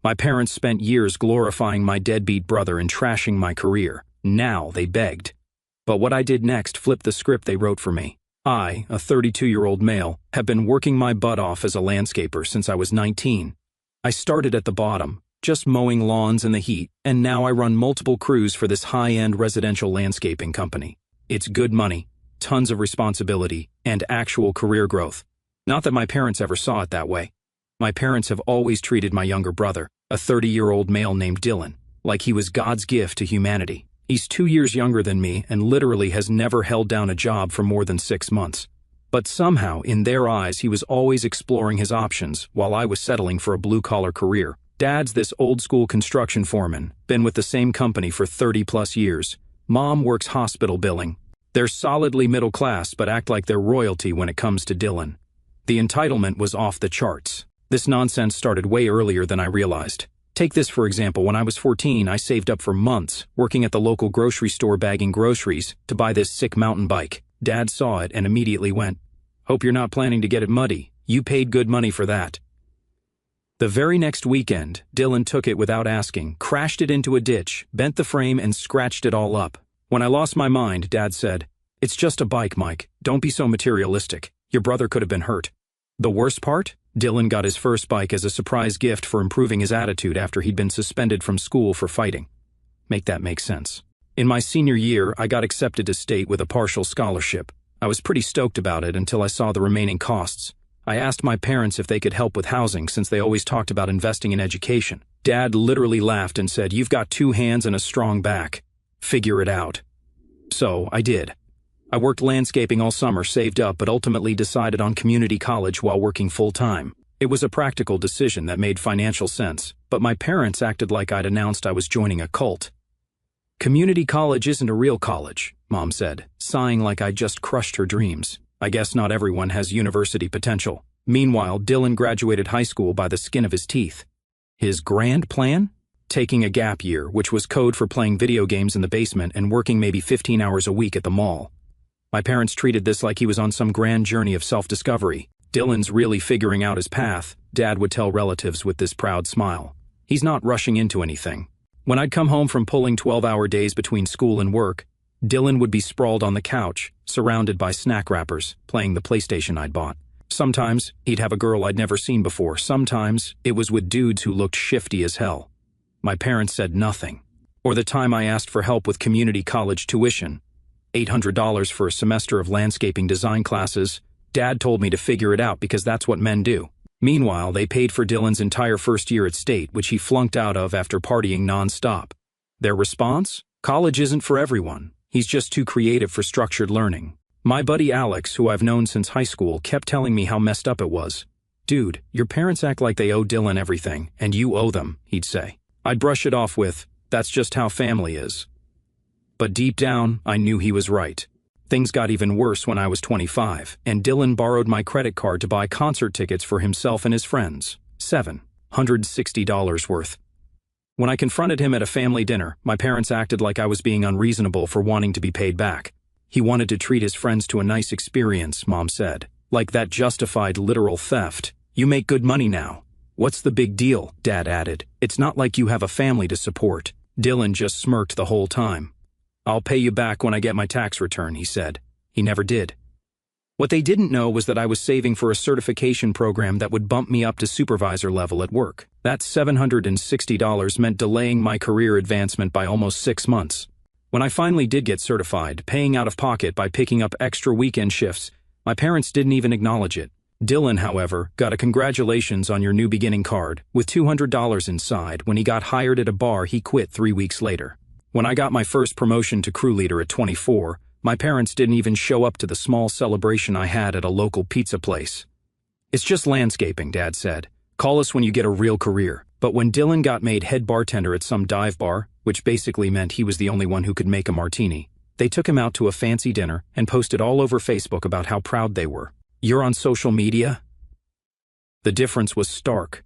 My parents spent years glorifying my deadbeat brother and trashing my career. Now they begged. But what I did next flipped the script they wrote for me. I, a 32-year-old male, have been working my butt off as a landscaper since I was 19. I started at the bottom, just mowing lawns in the heat, and now I run multiple crews for this high-end residential landscaping company. It's good money, tons of responsibility, and actual career growth. Not that my parents ever saw it that way. My parents have always treated my younger brother, a 30-year-old male named Dylan, like he was God's gift to humanity. He's 2 years younger than me and literally has never held down a job for more than 6 months. But somehow, in their eyes, he was always exploring his options while I was settling for a blue-collar career. Dad's this old-school construction foreman, been with the same company for 30-plus years. Mom works hospital billing. They're solidly middle class but act like they're royalty when it comes to Dylan. The entitlement was off the charts. This nonsense started way earlier than I realized. Take this for example, when I was 14, I saved up for months, working at the local grocery store bagging groceries, to buy this sick mountain bike. Dad saw it and immediately went, "Hope you're not planning to get it muddy. You paid good money for that." The very next weekend, Dylan took it without asking, crashed it into a ditch, bent the frame and scratched it all up. When I lost my mind, Dad said, "It's just a bike, Mike. Don't be so materialistic. Your brother could have been hurt." The worst part? Dylan got his first bike as a surprise gift for improving his attitude after he'd been suspended from school for fighting. Make that make sense. In my senior year, I got accepted to state with a partial scholarship. I was pretty stoked about it until I saw the remaining costs. I asked my parents if they could help with housing since they always talked about investing in education. Dad literally laughed and said, "You've got 2 hands and a strong back. Figure it out." So I did. I worked landscaping all summer, saved up, but ultimately decided on community college while working full-time. It was a practical decision that made financial sense, but my parents acted like I'd announced I was joining a cult. "Community college isn't a real college," Mom said, sighing like I'd just crushed her dreams. I guess not everyone has university potential. Meanwhile, Dylan graduated high school by the skin of his teeth. His grand plan? Taking a gap year, which was code for playing video games in the basement and working maybe 15 hours a week at the mall. My parents treated this like he was on some grand journey of self-discovery. "Dylan's really figuring out his path," Dad would tell relatives with this proud smile. "He's not rushing into anything." When I'd come home from pulling 12-hour days between school and work, Dylan would be sprawled on the couch, surrounded by snack wrappers, playing the PlayStation I'd bought. Sometimes he'd have a girl I'd never seen before. Sometimes it was with dudes who looked shifty as hell. My parents said nothing. Or the time I asked for help with community college tuition, $800 for a semester of landscaping design classes, Dad told me to figure it out because that's what men do. Meanwhile, they paid for Dylan's entire first year at state, which he flunked out of after partying non-stop. Their response? College isn't for everyone. He's just too creative for structured learning. My buddy Alex, who I've known since high school, kept telling me how messed up it was. "Dude, your parents act like they owe Dylan everything, and you owe them," he'd say. I'd brush it off with, "That's just how family is." But deep down, I knew he was right. Things got even worse when I was 25, and Dylan borrowed my credit card to buy concert tickets for himself and his friends. $760 worth. When I confronted him at a family dinner, my parents acted like I was being unreasonable for wanting to be paid back. "He wanted to treat his friends to a nice experience," Mom said. "Like that justified literal theft. You make good money now." "What's the big deal?" Dad added. "It's not like you have a family to support." Dylan just smirked the whole time. "I'll pay you back when I get my tax return," he said. He never did. What they didn't know was that I was saving for a certification program that would bump me up to supervisor level at work. That $760 meant delaying my career advancement by almost 6 months. When I finally did get certified, paying out of pocket by picking up extra weekend shifts, my parents didn't even acknowledge it. Dylan, however, got a "congratulations on your new beginning" card, with $200 inside when he got hired at a bar he quit 3 weeks later. When I got my first promotion to crew leader at 24, my parents didn't even show up to the small celebration I had at a local pizza place. "It's just landscaping," Dad said. "Call us when you get a real career." But when Dylan got made head bartender at some dive bar, which basically meant he was the only one who could make a martini, they took him out to a fancy dinner and posted all over Facebook about how proud they were. "You're on social media?" The difference was stark.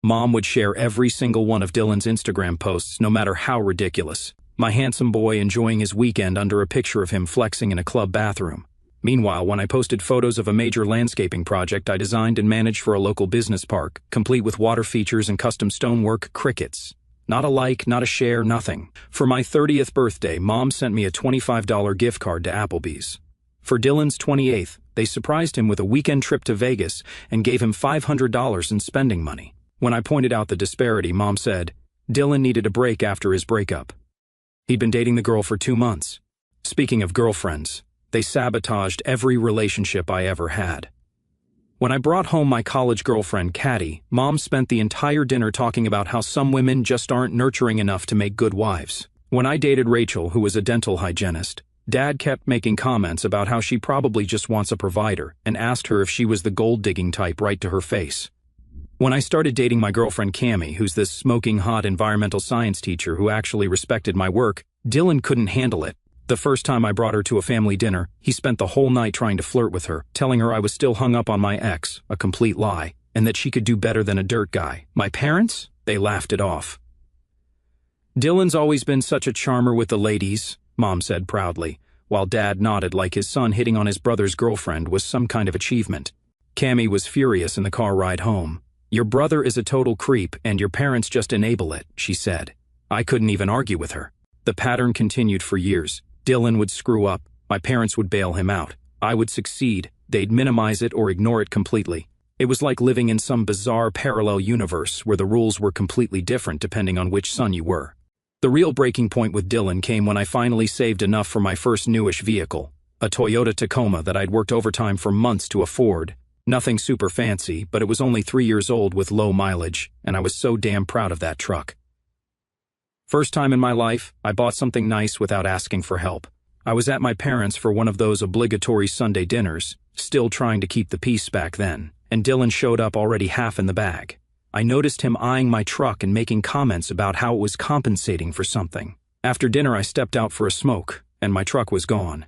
Mom would share every single one of Dylan's Instagram posts, no matter how ridiculous. My handsome boy enjoying his weekend under a picture of him flexing in a club bathroom. Meanwhile, when I posted photos of a major landscaping project I designed and managed for a local business park, complete with water features and custom stonework, crickets. Not a like, not a share, nothing. For my 30th birthday, Mom sent me a $25 gift card to Applebee's. For Dylan's 28th, they surprised him with a weekend trip to Vegas and gave him $500 in spending money. When I pointed out the disparity, Mom said, Dylan needed a break after his breakup. He'd been dating the girl for 2 months. Speaking of girlfriends, they sabotaged every relationship I ever had. When I brought home my college girlfriend, Caddy, Mom spent the entire dinner talking about how some women just aren't nurturing enough to make good wives. When I dated Rachel, who was a dental hygienist, Dad kept making comments about how she probably just wants a provider and asked her if she was the gold-digging type right to her face. When I started dating my girlfriend Cammie, who's this smoking hot environmental science teacher who actually respected my work, Dylan couldn't handle it. The first time I brought her to a family dinner, he spent the whole night trying to flirt with her, telling her I was still hung up on my ex, a complete lie, and that she could do better than a dirt guy. My parents? They laughed it off. Dylan's always been such a charmer with the ladies, Mom said proudly, while Dad nodded like his son hitting on his brother's girlfriend was some kind of achievement. Cammie was furious in the car ride home. Your brother is a total creep and your parents just enable it, she said. I couldn't even argue with her. The pattern continued for years. Dylan would screw up, my parents would bail him out. I would succeed, they'd minimize it or ignore it completely. It was like living in some bizarre parallel universe where the rules were completely different depending on which son you were. The real breaking point with Dylan came when I finally saved enough for my first newish vehicle, a Toyota Tacoma that I'd worked overtime for months to afford. Nothing super fancy, but it was only 3 years old with low mileage, and I was so damn proud of that truck. First time in my life, I bought something nice without asking for help. I was at my parents' for one of those obligatory Sunday dinners, still trying to keep the peace back then, and Dylan showed up already half in the bag. I noticed him eyeing my truck and making comments about how it was compensating for something. After dinner, I stepped out for a smoke, and my truck was gone.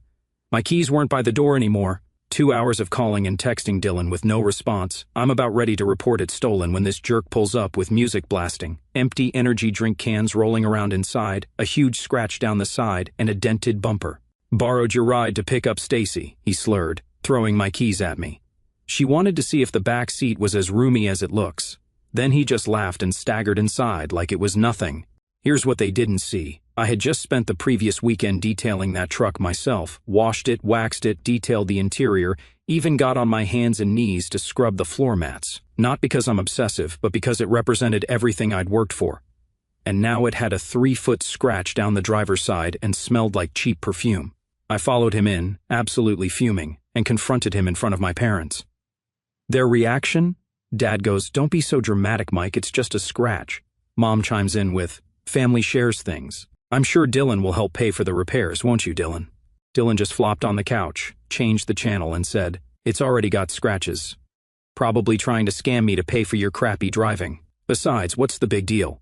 My keys weren't by the door anymore. 2 hours of calling and texting Dylan with no response. I'm about ready to report it stolen when this jerk pulls up with music blasting, empty energy drink cans rolling around inside, a huge scratch down the side, and a dented bumper. Borrowed your ride to pick up Stacy, he slurred, throwing my keys at me. She wanted to see if the back seat was as roomy as it looks. Then he just laughed and staggered inside like it was nothing. Here's what they didn't see. I had just spent the previous weekend detailing that truck myself, washed it, waxed it, detailed the interior, even got on my hands and knees to scrub the floor mats. Not because I'm obsessive, but because it represented everything I'd worked for. And now it had a 3-foot scratch down the driver's side and smelled like cheap perfume. I followed him in, absolutely fuming, and confronted him in front of my parents. Their reaction? Dad goes, "Don't be so dramatic, Mike, it's just a scratch." Mom chimes in with, "Family shares things. I'm sure Dylan will help pay for the repairs, won't you, Dylan?" Dylan just flopped on the couch, changed the channel, and said, "It's already got scratches. Probably trying to scam me to pay for your crappy driving. Besides, what's the big deal?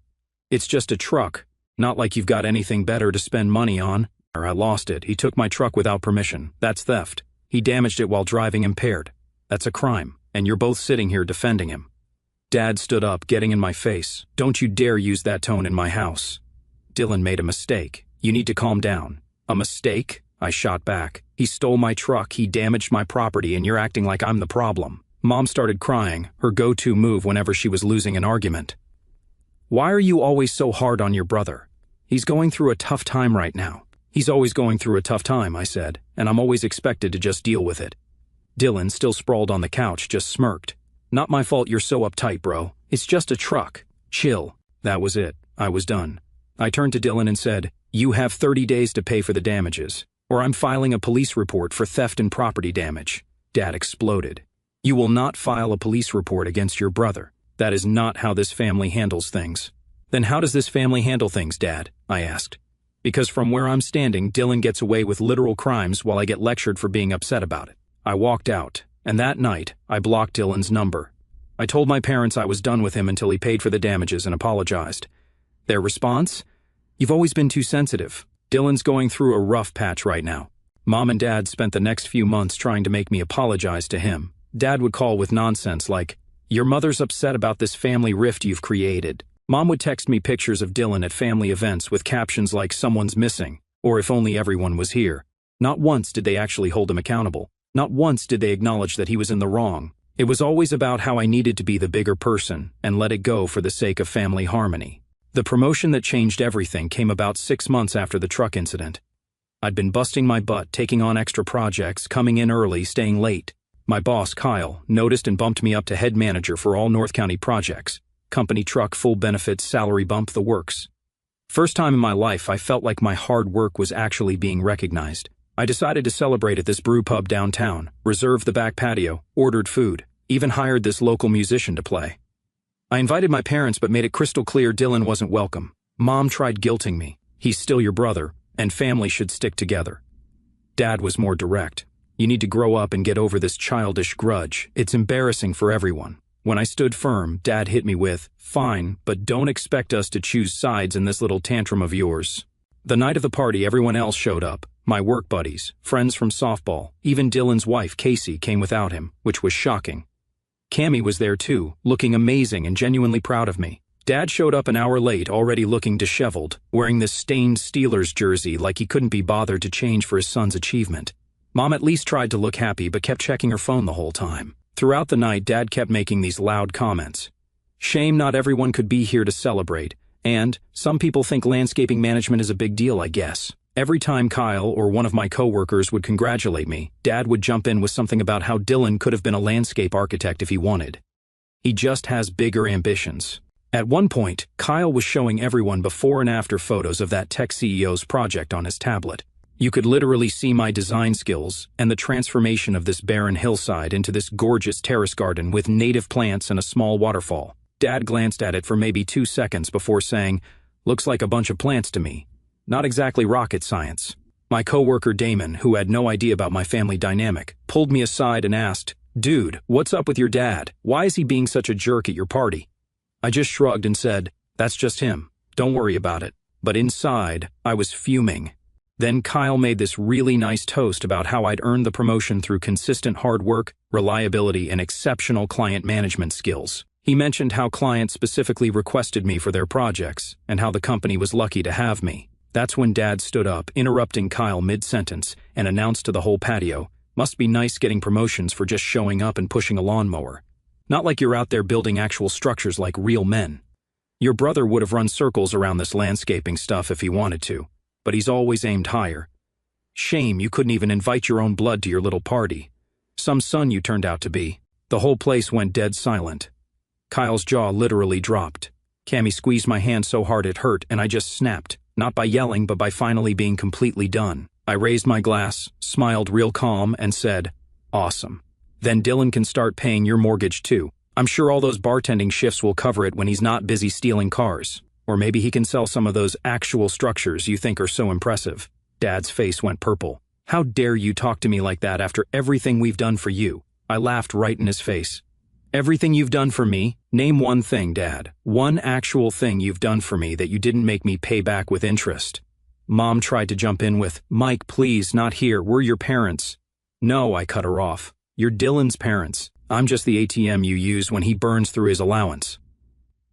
It's just a truck. Not like you've got anything better to spend money on." I lost it. He took my truck without permission. That's theft. He damaged it while driving impaired. That's a crime, and you're both sitting here defending him. Dad stood up, getting in my face. "Don't you dare use that tone in my house. Dylan made a mistake. You need to calm down." "A mistake?" I shot back. "He stole my truck, he damaged my property, and you're acting like I'm the problem." Mom started crying, her go-to move whenever she was losing an argument. "Why are you always so hard on your brother? He's going through a tough time right now." "He's always going through a tough time," I said, "and I'm always expected to just deal with it." Dylan, still sprawled on the couch, just smirked. "Not my fault you're so uptight, bro. It's just a truck. Chill." That was it. I was done. I turned to Dylan and said, "You have 30 days to pay for the damages, or I'm filing a police report for theft and property damage." Dad exploded. "You will not file a police report against your brother. That is not how this family handles things." "Then how does this family handle things, Dad?" I asked. "Because from where I'm standing, Dylan gets away with literal crimes while I get lectured for being upset about it." I walked out, and that night, I blocked Dylan's number. I told my parents I was done with him until he paid for the damages and apologized. Their response? "You've always been too sensitive. Dylan's going through a rough patch right now." Mom and Dad spent the next few months trying to make me apologize to him. Dad would call with nonsense like, "Your mother's upset about this family rift you've created." Mom would text me pictures of Dylan at family events with captions like "someone's missing," or "if only everyone was here." Not once did they actually hold him accountable. Not once did they acknowledge that he was in the wrong. It was always about how I needed to be the bigger person and let it go for the sake of family harmony. The promotion that changed everything came about 6 months after the truck incident. I'd been busting my butt, taking on extra projects, coming in early, staying late. My boss, Kyle, noticed and bumped me up to head manager for all North County projects. Company truck, full benefits, salary bump, the works. First time in my life I felt like my hard work was actually being recognized. I decided to celebrate at this brew pub downtown, reserved the back patio, ordered food, even hired this local musician to play. I invited my parents but made it crystal clear Dylan wasn't welcome. Mom tried guilting me. He's still your brother, and family should stick together. Dad was more direct. You need to grow up and get over this childish grudge. It's embarrassing for everyone. When I stood firm, Dad hit me with, "Fine, but don't expect us to choose sides in this little tantrum of yours." The night of the party, everyone else showed up. My work buddies, friends from softball, even Dylan's wife, Casey, came without him, which was shocking. Cammy was there too, looking amazing and genuinely proud of me. Dad showed up an hour late, already looking disheveled, wearing this stained Steelers jersey like he couldn't be bothered to change for his son's achievement. Mom at least tried to look happy but kept checking her phone the whole time. Throughout the night, Dad kept making these loud comments. Shame not everyone could be here to celebrate, and some people think landscaping management is a big deal, I guess. Every time Kyle or one of my coworkers would congratulate me, Dad would jump in with something about how Dylan could have been a landscape architect if he wanted. He just has bigger ambitions. At one point, Kyle was showing everyone before and after photos of that tech CEO's project on his tablet. You could literally see my design skills and the transformation of this barren hillside into this gorgeous terrace garden with native plants and a small waterfall. Dad glanced at it for maybe 2 seconds before saying, "Looks like a bunch of plants to me." Not exactly rocket science. My coworker Damon, who had no idea about my family dynamic, pulled me aside and asked, "Dude, what's up with your dad? Why is he being such a jerk at your party?" I just shrugged and said, "That's just him. Don't worry about it." But inside, I was fuming. Then Kyle made this really nice toast about how I'd earned the promotion through consistent hard work, reliability, and exceptional client management skills. He mentioned how clients specifically requested me for their projects, and how the company was lucky to have me. That's when Dad stood up, interrupting Kyle mid-sentence, and announced to the whole patio, "Must be nice getting promotions for just showing up and pushing a lawnmower. Not like you're out there building actual structures like real men. Your brother would have run circles around this landscaping stuff if he wanted to, but he's always aimed higher. Shame you couldn't even invite your own blood to your little party. Some son you turned out to be." The whole place went dead silent. Kyle's jaw literally dropped. Cammy squeezed my hand so hard it hurt, and I just snapped, not by yelling but by finally being completely done. I raised my glass, smiled real calm, and said, "Awesome. Then Dylan can start paying your mortgage too. I'm sure all those bartending shifts will cover it when he's not busy stealing cars. Or maybe he can sell some of those actual structures you think are so impressive." Dad's face went purple. "How dare you talk to me like that after everything we've done for you?" I laughed right in his face. "Everything you've done for me? Name one thing, Dad. One actual thing you've done for me that you didn't make me pay back with interest." Mom tried to jump in with, "Mike, please, not here. We're your parents." "No," I cut her off. "You're Dylan's parents. I'm just the ATM you use when he burns through his allowance."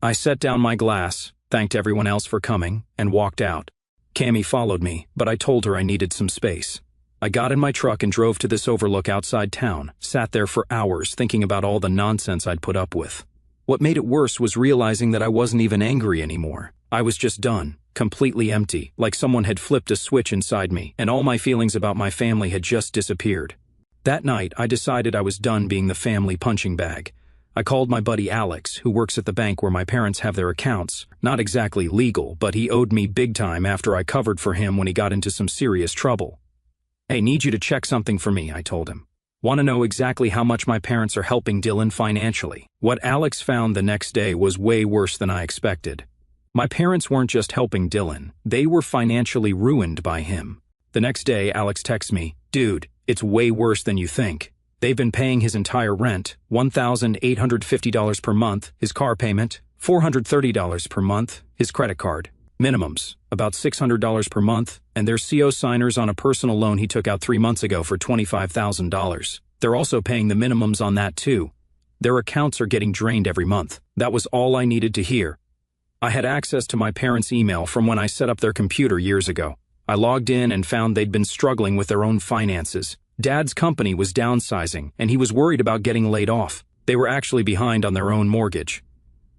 I set down my glass, thanked everyone else for coming, and walked out. Cammy followed me, but I told her I needed some space. I got in my truck and drove to this overlook outside town, sat there for hours thinking about all the nonsense I'd put up with. What made it worse was realizing that I wasn't even angry anymore. I was just done, completely empty, like someone had flipped a switch inside me, and all my feelings about my family had just disappeared. That night, I decided I was done being the family punching bag. I called my buddy Alex, who works at the bank where my parents have their accounts. Not exactly legal, but he owed me big time after I covered for him when he got into some serious trouble. "Hey, need you to check something for me," I told him. "Want to know exactly how much my parents are helping Dylan financially." What Alex found the next day was way worse than I expected. My parents weren't just helping Dylan, they were financially ruined by him. The next day, Alex texts me, "Dude, it's way worse than you think. They've been paying his entire rent, $1,850 per month, his car payment, $430 per month, his credit card, minimums, about $600 per month, and their CO signers on a personal loan he took out 3 months ago for $25,000. They're also paying the minimums on that too. Their accounts are getting drained every month." That was all I needed to hear. I had access to my parents' email from when I set up their computer years ago. I logged in and found they'd been struggling with their own finances, Dad's company was downsizing, and he was worried about getting laid off. They were actually behind on their own mortgage.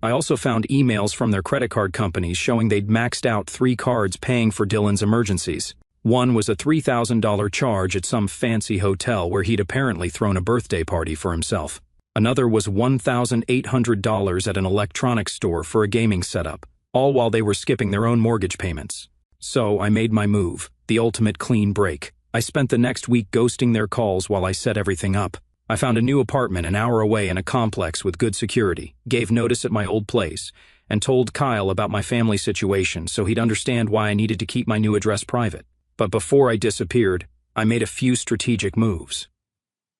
I also found emails from their credit card companies showing they'd maxed out 3 cards paying for Dylan's emergencies. One was a $3,000 charge at some fancy hotel where he'd apparently thrown a birthday party for himself. Another was $1,800 at an electronics store for a gaming setup, all while they were skipping their own mortgage payments. So I made my move, the ultimate clean break. I spent the next week ghosting their calls while I set everything up. I found a new apartment an hour away in a complex with good security, gave notice at my old place, and told Kyle about my family situation so he'd understand why I needed to keep my new address private. But before I disappeared, I made a few strategic moves.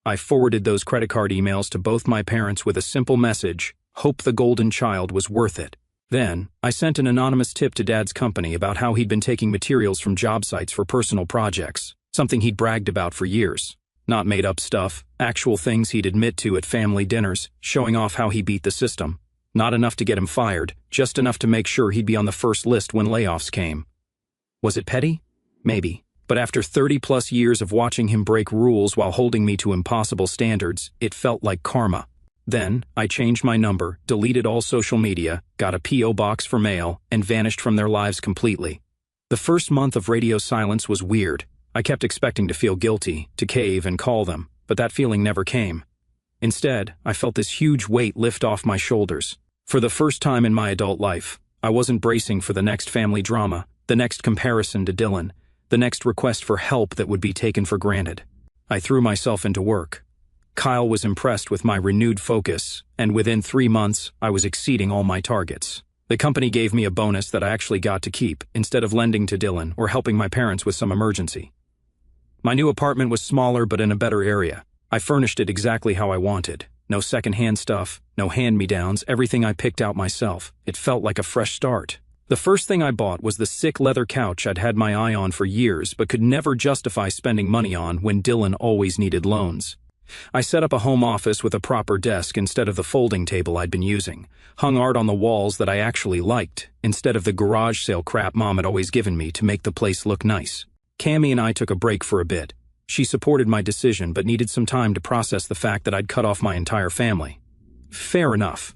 I forwarded those credit card emails to both my parents with a simple message, hope the golden child was worth it. Then, I sent an anonymous tip to Dad's company about how he'd been taking materials from job sites for personal projects, something he'd bragged about for years. Not made-up stuff, actual things he'd admit to at family dinners, showing off how he beat the system. Not enough to get him fired, just enough to make sure he'd be on the first list when layoffs came. Was it petty? Maybe. But after 30-plus years of watching him break rules while holding me to impossible standards, it felt like karma. Then, I changed my number, deleted all social media, got a P.O. box for mail, and vanished from their lives completely. The first month of radio silence was weird. I kept expecting to feel guilty, to cave and call them, but that feeling never came. Instead, I felt this huge weight lift off my shoulders. For the first time in my adult life, I wasn't bracing for the next family drama, the next comparison to Dylan, the next request for help that would be taken for granted. I threw myself into work. Kyle was impressed with my renewed focus, and within 3 months, I was exceeding all my targets. The company gave me a bonus that I actually got to keep, instead of lending to Dylan or helping my parents with some emergency. My new apartment was smaller but in a better area. I furnished it exactly how I wanted. No secondhand stuff, no hand-me-downs, everything I picked out myself. It felt like a fresh start. The first thing I bought was the sick leather couch I'd had my eye on for years but could never justify spending money on when Dylan always needed loans. I set up a home office with a proper desk instead of the folding table I'd been using, hung art on the walls that I actually liked, instead of the garage sale crap Mom had always given me to make the place look nice. Cammy and I took a break for a bit. She supported my decision but needed some time to process the fact that I'd cut off my entire family. Fair enough.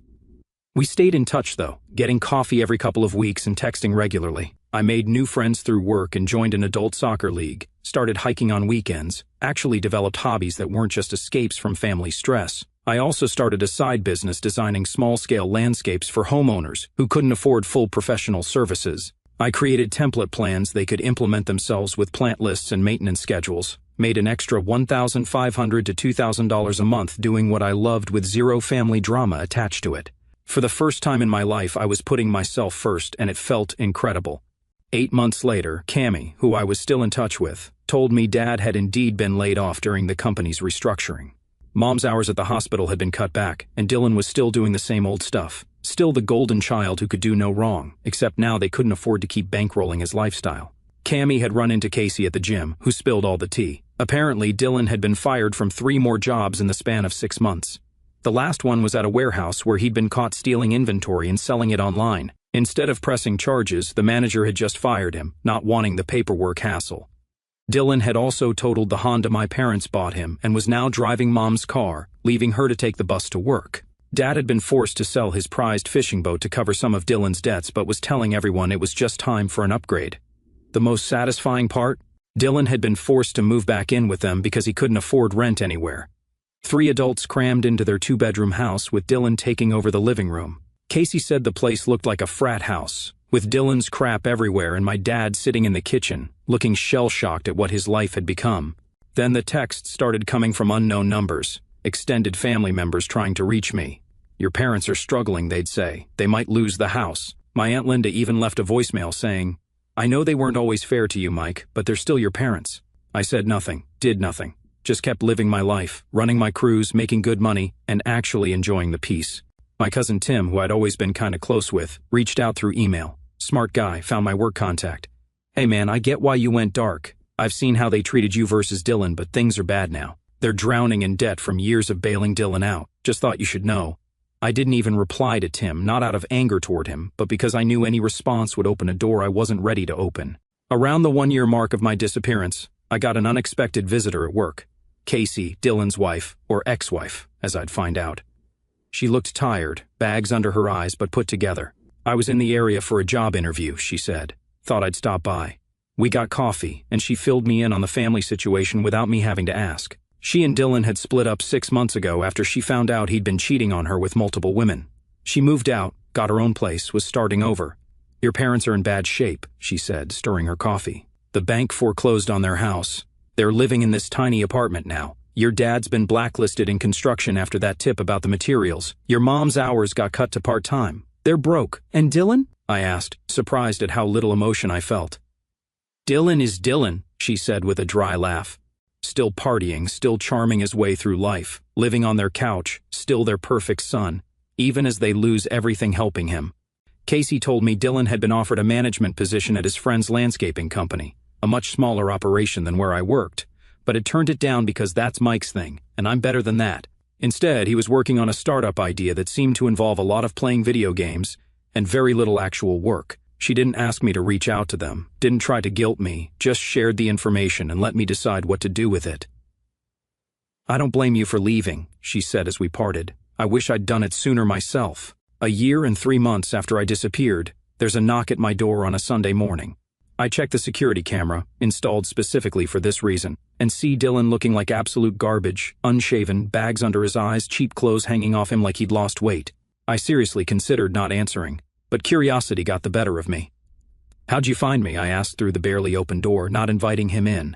We stayed in touch though, getting coffee every couple of weeks and texting regularly. I made new friends through work and joined an adult soccer league, started hiking on weekends, actually developed hobbies that weren't just escapes from family stress. I also started a side business designing small-scale landscapes for homeowners who couldn't afford full professional services. I created template plans they could implement themselves with plant lists and maintenance schedules, made an extra $1,500 to $2,000 a month doing what I loved with zero family drama attached to it. For the first time in my life, I was putting myself first, and it felt incredible. 8 months later, Cammy, who I was still in touch with, told me Dad had indeed been laid off during the company's restructuring. Mom's hours at the hospital had been cut back, and Dylan was still doing the same old stuff. Still the golden child who could do no wrong, except now they couldn't afford to keep bankrolling his lifestyle. Cammy had run into Casey at the gym, who spilled all the tea. Apparently, Dylan had been fired from 3 more jobs in the span of 6 months. The last one was at a warehouse where he'd been caught stealing inventory and selling it online. Instead of pressing charges, the manager had just fired him, not wanting the paperwork hassle. Dylan had also totaled the Honda my parents bought him and was now driving Mom's car, leaving her to take the bus to work. Dad had been forced to sell his prized fishing boat to cover some of Dylan's debts but was telling everyone it was just time for an upgrade. The most satisfying part? Dylan had been forced to move back in with them because he couldn't afford rent anywhere. 3 adults crammed into their 2-bedroom house with Dylan taking over the living room. Casey said the place looked like a frat house, with Dylan's crap everywhere and my dad sitting in the kitchen, looking shell-shocked at what his life had become. Then the texts started coming from unknown numbers, extended family members trying to reach me. Your parents are struggling, they'd say. They might lose the house. My Aunt Linda even left a voicemail saying, I know they weren't always fair to you, Mike, but they're still your parents. I said nothing, did nothing. Just kept living my life, running my crews, making good money, and actually enjoying the peace. My cousin Tim, who I'd always been kinda close with, reached out through email. Smart guy, found my work contact. Hey man, I get why you went dark. I've seen how they treated you versus Dylan, but things are bad now. They're drowning in debt from years of bailing Dylan out. Just thought you should know. I didn't even reply to Tim, not out of anger toward him, but because I knew any response would open a door I wasn't ready to open. Around the 1-year mark of my disappearance, I got an unexpected visitor at work. Casey, Dylan's wife, or ex-wife, as I'd find out. She looked tired, bags under her eyes but put together. I was in the area for a job interview, she said. Thought I'd stop by. We got coffee, and she filled me in on the family situation without me having to ask. She and Dylan had split up 6 months ago after she found out he'd been cheating on her with multiple women. She moved out, got her own place, was starting over. Your parents are in bad shape, she said, stirring her coffee. The bank foreclosed on their house. They're living in this tiny apartment now. Your dad's been blacklisted in construction after that tip about the materials. Your mom's hours got cut to part-time. They're broke. And Dylan? I asked, surprised at how little emotion I felt. Dylan is Dylan, she said with a dry laugh. Still partying, still charming his way through life, living on their couch, still their perfect son, even as they lose everything helping him. Casey told me Dylan had been offered a management position at his friend's landscaping company, a much smaller operation than where I worked, but had turned it down because that's Mike's thing, and I'm better than that. Instead, he was working on a startup idea that seemed to involve a lot of playing video games and very little actual work. She didn't ask me to reach out to them, didn't try to guilt me, just shared the information and let me decide what to do with it. I don't blame you for leaving, she said as we parted. I wish I'd done it sooner myself. A year and 3 months after I disappeared, there's a knock at my door on a Sunday morning. I check the security camera, installed specifically for this reason, and see Dylan looking like absolute garbage, unshaven, bags under his eyes, cheap clothes hanging off him like he'd lost weight. I seriously considered not answering, but curiosity got the better of me. How'd you find me? I asked through the barely open door, not inviting him in.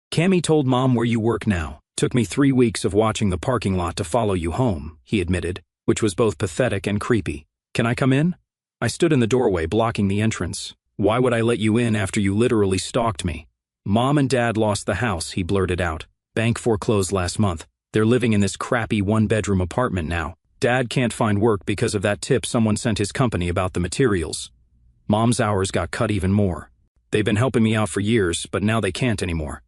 Cammy told Mom where you work now. Took me 3 weeks of watching the parking lot to follow you home, he admitted, which was both pathetic and creepy. Can I come in? I stood in the doorway blocking the entrance. Why would I let you in after you literally stalked me? Mom and Dad lost the house, he blurted out. Bank foreclosed last month. They're living in this crappy 1-bedroom apartment now. Dad can't find work because of that tip someone sent his company about the materials. Mom's hours got cut even more. They've been helping me out for years, but now they can't anymore.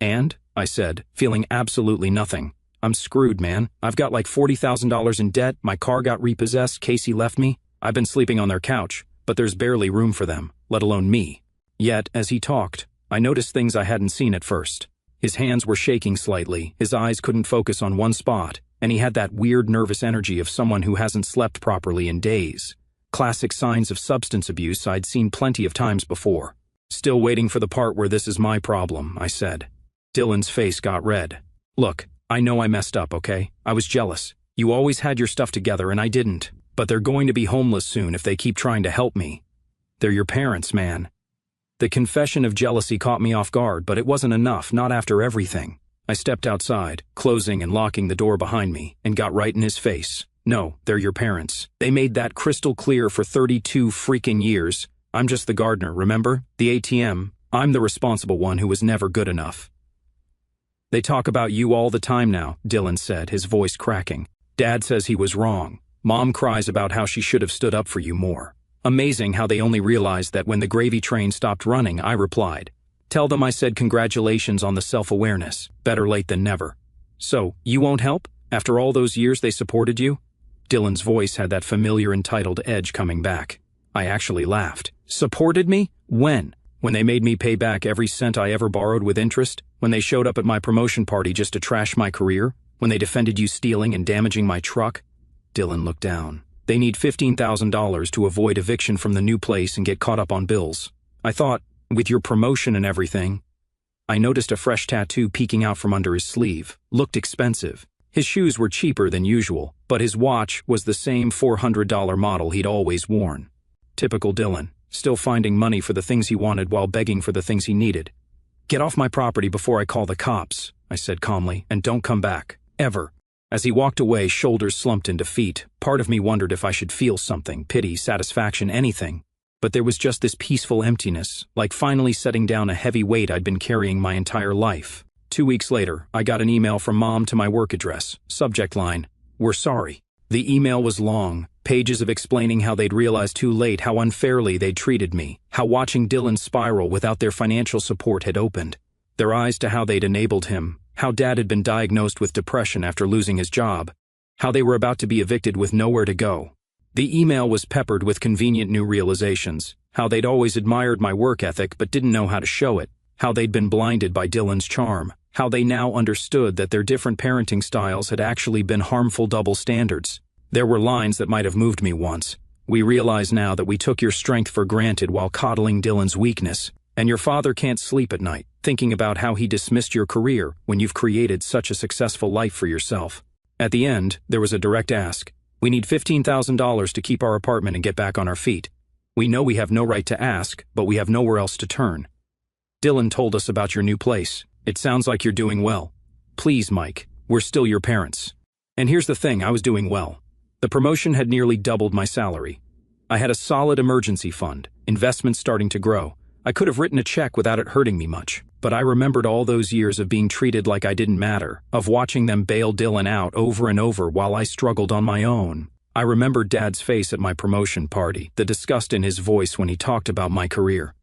And, I said, feeling absolutely nothing. I'm screwed, man. I've got like $40,000 in debt, my car got repossessed, Casey left me. I've been sleeping on their couch, but there's barely room for them, let alone me. Yet, as he talked, I noticed things I hadn't seen at first. His hands were shaking slightly, his eyes couldn't focus on one spot, and he had that weird nervous energy of someone who hasn't slept properly in days. Classic signs of substance abuse I'd seen plenty of times before. Still waiting for the part where this is my problem, I said. Dylan's face got red. Look, I know I messed up, okay? I was jealous. You always had your stuff together and I didn't. But they're going to be homeless soon if they keep trying to help me. They're your parents, man. The confession of jealousy caught me off guard, but it wasn't enough, not after everything. I stepped outside, closing and locking the door behind me, and got right in his face. No, they're your parents. They made that crystal clear for 32 freaking years. I'm just the gardener, remember? The ATM. I'm the responsible one who was never good enough. They talk about you all the time now, Dylan said, his voice cracking. Dad says he was wrong. Mom cries about how she should have stood up for you more. Amazing how they only realized that when the gravy train stopped running, I replied. Tell them I said congratulations on the self-awareness. Better late than never. So, you won't help? After all those years they supported you? Dylan's voice had that familiar entitled edge coming back. I actually laughed. Supported me? When? When they made me pay back every cent I ever borrowed with interest? When they showed up at my promotion party just to trash my career? When they defended you stealing and damaging my truck? Dylan looked down. They need $15,000 to avoid eviction from the new place and get caught up on bills. I thought, with your promotion and everything. I noticed a fresh tattoo peeking out from under his sleeve. Looked expensive. His shoes were cheaper than usual, but his watch was the same $400 model he'd always worn. Typical Dylan, still finding money for the things he wanted while begging for the things he needed. Get off my property before I call the cops, I said calmly, and don't come back. Ever. As he walked away, shoulders slumped into feet. Part of me wondered if I should feel something, pity, satisfaction, anything. But there was just this peaceful emptiness, like finally setting down a heavy weight I'd been carrying my entire life. 2 weeks later, I got an email from Mom to my work address. Subject line, "We're sorry." The email was long, pages of explaining how they'd realized too late how unfairly they'd treated me, how watching Dylan spiral without their financial support had opened their eyes to how they'd enabled him, how Dad had been diagnosed with depression after losing his job, how they were about to be evicted with nowhere to go. The email was peppered with convenient new realizations, how they'd always admired my work ethic but didn't know how to show it, how they'd been blinded by Dylan's charm, how they now understood that their different parenting styles had actually been harmful double standards. There were lines that might have moved me once. We realize now that we took your strength for granted while coddling Dylan's weakness, and your father can't sleep at night, thinking about how he dismissed your career when you've created such a successful life for yourself. At the end, there was a direct ask. We need $15,000 to keep our apartment and get back on our feet. We know we have no right to ask, but we have nowhere else to turn. Dylan told us about your new place. It sounds like you're doing well. Please, Mike, we're still your parents. And here's the thing, I was doing well. The promotion had nearly doubled my salary. I had a solid emergency fund, investments starting to grow. I could have written a check without it hurting me much, but I remembered all those years of being treated like I didn't matter, of watching them bail Dylan out over and over while I struggled on my own. I remembered Dad's face at my promotion party, the disgust in his voice when he talked about my career.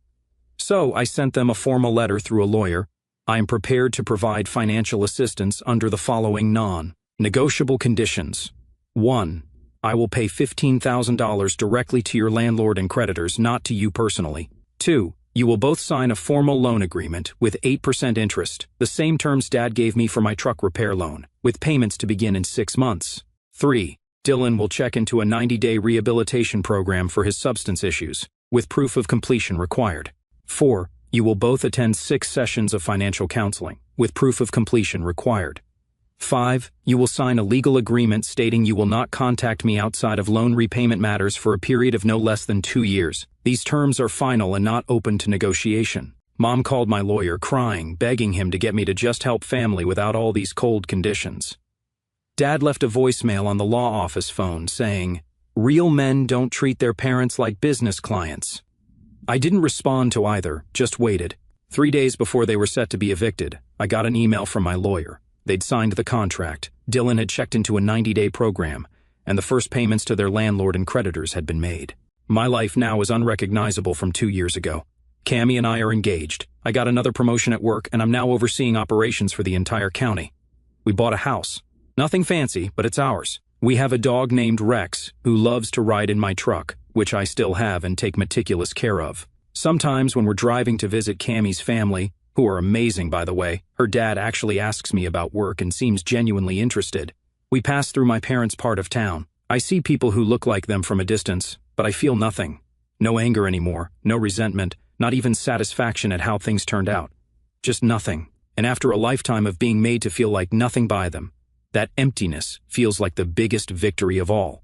So I sent them a formal letter through a lawyer. I am prepared to provide financial assistance under the following non-negotiable conditions. 1. I will pay $15,000 directly to your landlord and creditors, not to you personally. 2. You will both sign a formal loan agreement with 8% interest, the same terms Dad gave me for my truck repair loan, with payments to begin in 6 months. 3. Dylan will check into a 90-day rehabilitation program for his substance issues, with proof of completion required. 4. You will both attend 6 sessions of financial counseling, with proof of completion required. 5. You will sign a legal agreement stating you will not contact me outside of loan repayment matters for a period of no less than 2 years. These terms are final and not open to negotiation. Mom called my lawyer crying, begging him to get me to just help family without all these cold conditions. Dad left a voicemail on the law office phone saying, "Real men don't treat their parents like business clients." I didn't respond to either, just waited. 3 days before they were set to be evicted, I got an email from my lawyer. They'd signed the contract, Dylan had checked into a 90-day program, and the first payments to their landlord and creditors had been made. My life now is unrecognizable from 2 years ago. Cammie and I are engaged. I got another promotion at work, and I'm now overseeing operations for the entire county. We bought a house. Nothing fancy, but it's ours. We have a dog named Rex, who loves to ride in my truck, which I still have and take meticulous care of. Sometimes when we're driving to visit Cammie's family, who are amazing by the way, her dad actually asks me about work and seems genuinely interested. We pass through my parents' part of town. I see people who look like them from a distance, but I feel nothing. No anger anymore, no resentment, not even satisfaction at how things turned out. Just nothing. And after a lifetime of being made to feel like nothing by them, that emptiness feels like the biggest victory of all.